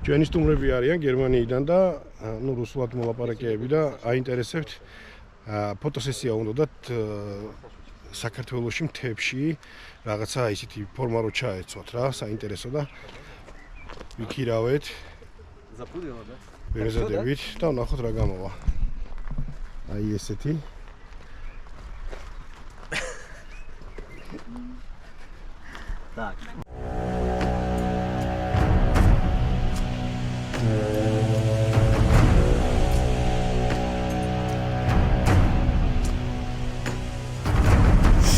ჩვენი სტუმრები არიან გერმანიიდან და ნუ რუსულად მოლაპარაკეები და აინტერესებთ ფოტოსესია უნდათ საქართველოში მთებში რაღაცა ისეთი ფორმა რო ჩაეცვათ რა, საინტერესო და ვიქირავეთ. Запудила, да? ვერეზადებით და ვნახოთ რა გამოვა. აი ესეთი. Так.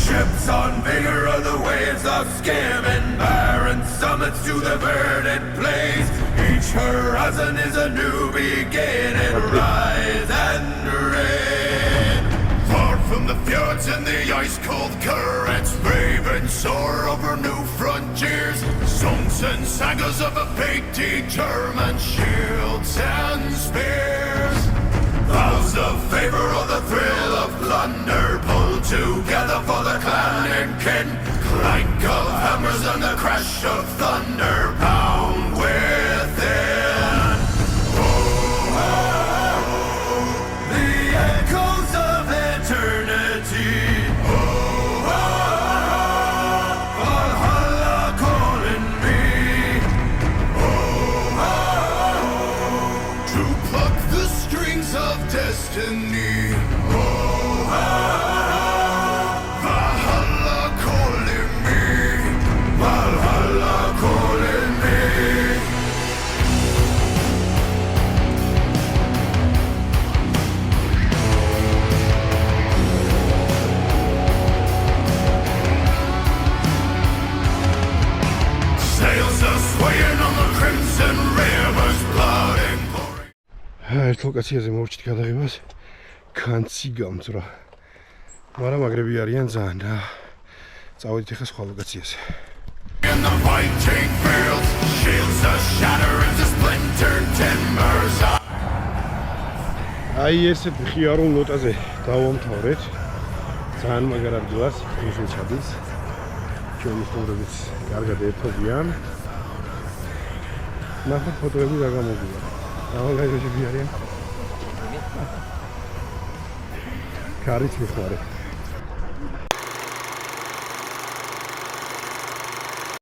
Ships on vigor of the waves of skimming barren summits to the verdant plains. Each horizon is a new beginning. Rise and reign. Far from the fjords and the ice-cold currents, brave and soar over new frontiers. Songs and sagas of a fate determined, shields and spears. Vows of favor or the thrill of plunder, pulled together for the clan and kin. Clank of hammers and the crash of thunder pound within. Oh, oh, oh, the echoes of eternity. Oh, oh, oh, Valhalla calling me. Oh, oh, oh, to pluck the strings of destiny. Oh, oh, oh, Valhalla calling me. Valhalla calling me. Sails are swaying on the crimson rivers, blood and glory. ერთ ლოკაციაზე მოვჭით გადაღებას. კანცი გამძრა. მაგრამ მაგრები არიან ძალიან და წავედით ახლა სხვა ლოკაციაზე. In the fighting fields, shields are shattering to splintered timbers. აი ესეთ ხიარულ ნოტაზე დავამთავრეთ. ძალიან მაგარ ადგილას ისე ჩადის. ჩვენი სტუმრებიც კარგად ერთობიან. ნახოთ ფოტოები რა გამოგვია. აღარ გაიგებია არიან. კარით მიხმარე.